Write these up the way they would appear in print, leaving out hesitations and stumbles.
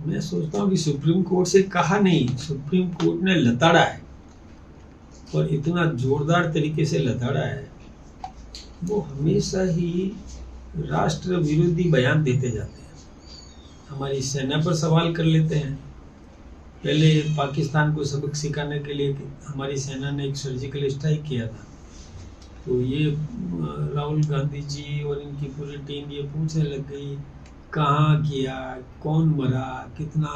मैं सोचता हूँ कि सुप्रीम कोर्ट से कहा नहीं, सुप्रीम कोर्ट ने लताड़ा है और इतना जोरदार तरीके से लताड़ा है। वो हमेशा ही राष्ट्र विरोधी बयान देते जाते हैं, हमारी सेना पर सवाल कर लेते हैं। पहले पाकिस्तान को सबक सिखाने के लिए हमारी सेना ने एक सर्जिकल स्ट्राइक किया था, तो ये राहुल गांधी जी और इनकी पूरी टीम ये पूछने लग गई कहाँ किया, कौन मरा, कितना,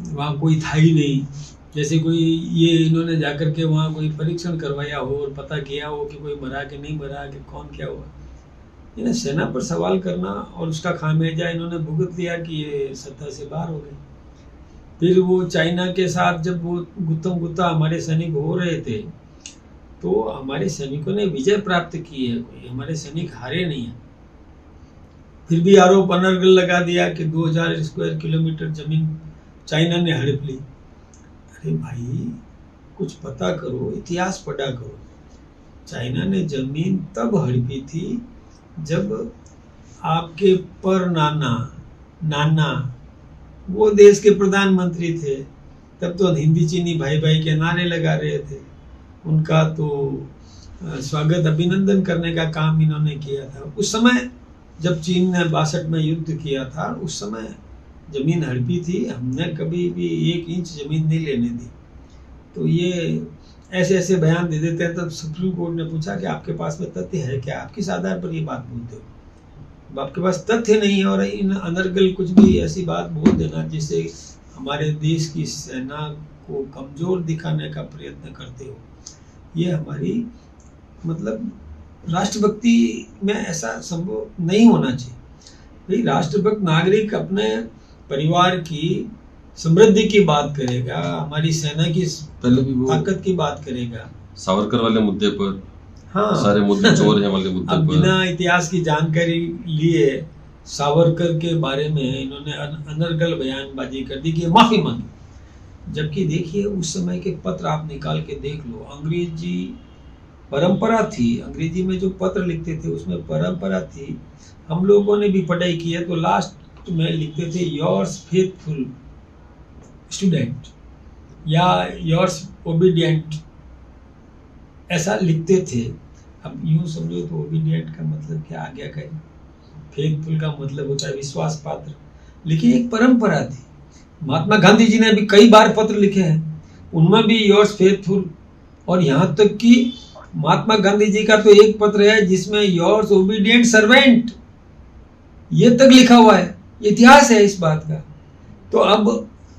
वहाँ कोई था ही नहीं। जैसे कोई ये इन्होंने जाकर के वहाँ कोई परीक्षण करवाया हो और पता किया हो कि कोई मरा कि नहीं मरा, कि कौन क्या हुआ। इन्हें सेना पर सवाल करना और उसका खामियाजा इन्होंने भुगत लिया कि ये सत्ता से बाहर हो गए। फिर वो चाइना के साथ जब वो गुत्तम गुत्ता हमारे सैनिक हो रहे थे, तो हमारे सैनिकों ने विजय प्राप्त की है, कोई हमारे सैनिक हारे नहीं है। फिर भी आरोप अनर्गल लगा दिया कि 2000 स्क्वायर किलोमीटर जमीन चाइना ने हड़प ली। अरे भाई, कुछ पता करो, इतिहास पढ़ा करो। चाइना ने जमीन तब हड़पी थी जब आपके पर नाना वो देश के प्रधानमंत्री थे। तब तो हिंदी चीनी भाई भाई के नारे लगा रहे थे। उनका तो स्वागत अभिनंदन करने का काम इन्होंने किया था। उस समय जब चीन ने 62 में युद्ध किया था, उस समय जमीन हड़पी थी, हमने कभी भी 1 इंच जमीन नहीं लेने दी। तो ये ऐसे ऐसे बयान दे देते हैं। तब सुप्रीम कोर्ट ने पूछा कि आपके पास में तथ्य है क्या, आप किस आधार पर ये बात बोलते हो? अब आपके पास तथ्य नहीं और इन अनर्गल कुछ भी ऐसी बात बोल देना जिससे हमारे देश की सेना को कमजोर दिखाने का प्रयत्न करते हो, ये हमारी मतलब राष्ट्रभक्ति में ऐसा संभव नहीं होना चाहिए। भाई, राष्ट्रभक्त नागरिक अपने परिवार की समृद्धि की बात करेगा, हमारी सेना की ताकत की बात करेगा। सावरकर वाले मुद्दे पर, हाँ, सारे मुद्दे चोर हैं वाले मुद्दे अब पर बिना इतिहास की जानकारी लिए सावरकर के बारे में इन्होंने अनर्गल बयानबाजी कर दी कि माफी मांगी। जबकि देखिए, उस समय के पत्र आप निकाल के देख लो, अंग्रेजी परंपरा थी। अंग्रेजी में जो पत्र लिखते थे उसमें परंपरा थी। हम लोगों ने भी पढ़ाई की है, तो लास्ट में लिखते थे योर्स फेथफुल स्टूडेंट या योर्स ओबीडियंट, ऐसा लिखते थे। अब यूं समझो तो ओबीडियंट का मतलब क्या आ गया, कहीं फेथफुल का मतलब होता है विश्वास पात्र। लेकिन एक परंपरा थी। महात्मा गांधी जी ने भी कई बार पत्र लिखे हैं, उनमें भी योर्स फेथफुल, और यहाँ तक कि महात्मा गांधी जी का तो एक पत्र है जिसमें योर्स ओबीडियंट सर्वेंट ये तक लिखा हुआ है। इतिहास है इस बात का। तो अब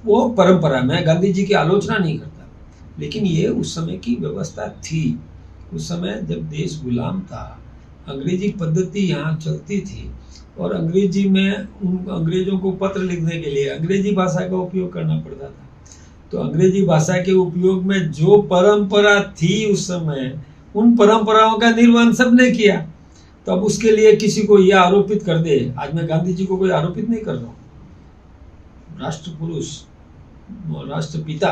वो परंपरा, मैं गांधी जी की आलोचना नहीं करता, लेकिन ये उस समय की व्यवस्था थी। उस समय जब देश गुलाम था, अंग्रेजी पद्धति यहाँ चलती थी और अंग्रेजी में अंग्रेजों को पत्र लिखने के लिए अंग्रेजी भाषा का उपयोग करना पड़ता था। तो अंग्रेजी भाषा के उपयोग में जो परंपरा थी उस समय, उन परंपराओं का निर्वहन सबने किया। तो अब उसके लिए किसी को यह आरोपित कर दे, आज मैं गांधी जी को कोई आरोपित नहीं कर रहा हूँ, राष्ट्र पुरुष, राष्ट्रपिता,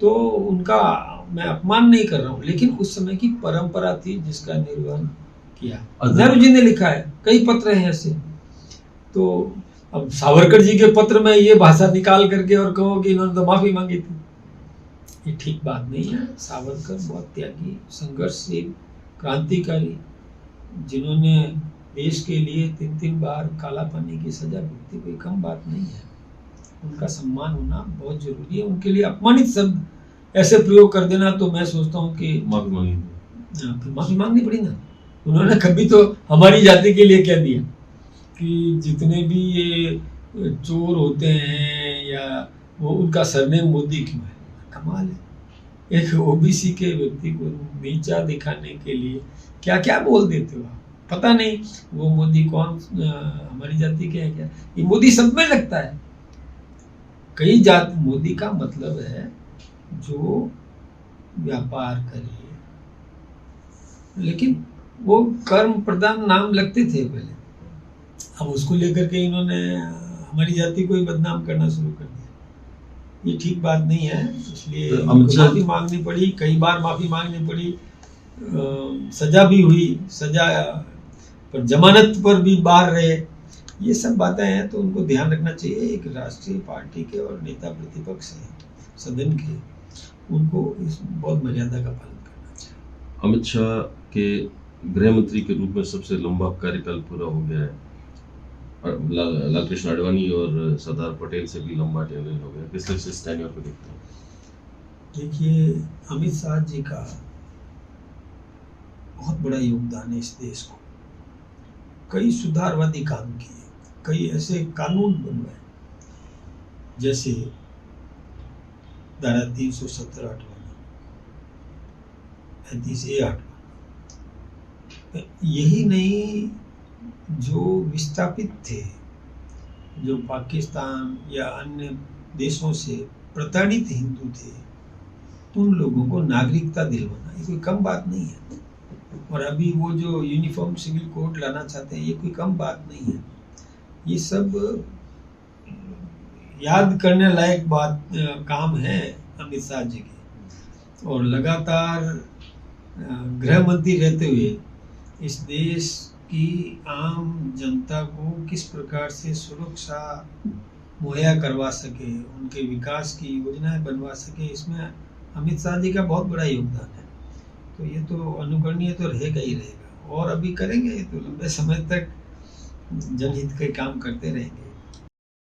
तो उनका मैं अपमान नहीं कर रहा हूँ, लेकिन उस समय की परंपरा थी जिसका निर्वहन किया। नेहरू जी ने लिखा है, कई पत्र हैं ऐसे। तो अब सावरकर जी के पत्र में ये भाषा निकाल करके और कहो कि इन्होंने तो माफी मांगी थी, ये ठीक बात नहीं है। सावरकर बहुत त्यागी, संघर्षशील, क्रांतिकारी, जिन्होंने देश के लिए 3 बार काला पानी की सजा भुगती, कोई कम बात नहीं है। उनका सम्मान होना बहुत जरूरी है। उनके लिए अपमानित शब्द ऐसे प्रयोग कर देना, तो मैं सोचता हूँ कि माफी मांगनी पड़ी ना। उन्होंने कभी तो हमारी जाति के लिए क्या दिया कि जितने भी ये चोर होते हैं या वो, उनका सरनेम मोदी क्यों है? कमाल है। एक ओबीसी के व्यक्ति को नीचा दिखाने के लिए क्या क्या बोल देते हो आप, पता नहीं वो मोदी कौन, हमारी जाति के है क्या? ये मोदी सब में लगता है। कई जाति, मोदी का मतलब है जो व्यापार करे, लेकिन वो कर्म प्रधान नाम लगते थे पहले। अब उसको लेकर के इन्होंने हमारी जाति को ही बदनाम करना शुरू कर दिया। ये ठीक बात नहीं है, इसलिए माफी मांगनी पड़ी, कई बार माफी मांगनी पड़ी। सजा भी हुई, सजा पर जमानत पर भी बाहर रहे, ये सब बातें हैं, तो उनको ध्यान रखना चाहिए। एक राष्ट्रीय पार्टी के और नेता प्रतिपक्ष हैं सदन के, उनको इस बहुत मर्यादा का पालन करना चाहिए। अमित शाह के गृह मंत्री के रूप में सबसे लंबा कार्यकाल पूरा हो गया है। लालकृष्ण आडवाणी और सरदार पटेल से भी लंबा टेन्योर हो गया। किस तरह से इस टेन्योर को देखते हैं? देखिए, अमित शाह जी का बहुत बड़ा योगदान है इस देश को। कई सुधारवादी काम किए, कई ऐसे कानून बनवाए, जैसे धारा 370 हटवाना, 35A हटवाना। यही नहीं, जो विस्थापित थे, जो पाकिस्तान या अन्य देशों से प्रताड़ित हिंदू थे, उन लोगों को नागरिकता दिलवाना, ये कोई कम बात नहीं है। और अभी वो जो यूनिफॉर्म सिविल कोड लाना चाहते हैं, ये कोई कम बात नहीं है। ये सब याद करने लायक काम है अमित शाह जी के। और लगातार गृह मंत्री रहते हुए इस देश की आम जनता को किस प्रकार से सुरक्षा मुहैया करवा सके, उनके विकास की योजनाएं बनवा सके, इसमें अमित शाह जी का बहुत बड़ा योगदान है। तो ये तो अनुकरणीय तो रहेगा ही रहेगा, और अभी करेंगे तो लंबे समय तक जनहित के काम करते रहेंगे।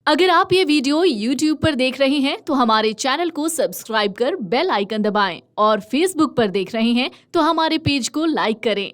अगर आप ये वीडियो YouTube पर देख रहे हैं तो हमारे चैनल को सब्सक्राइब कर बेल आइकन दबाएं, और Facebook पर देख रहे हैं तो हमारे पेज को लाइक करें।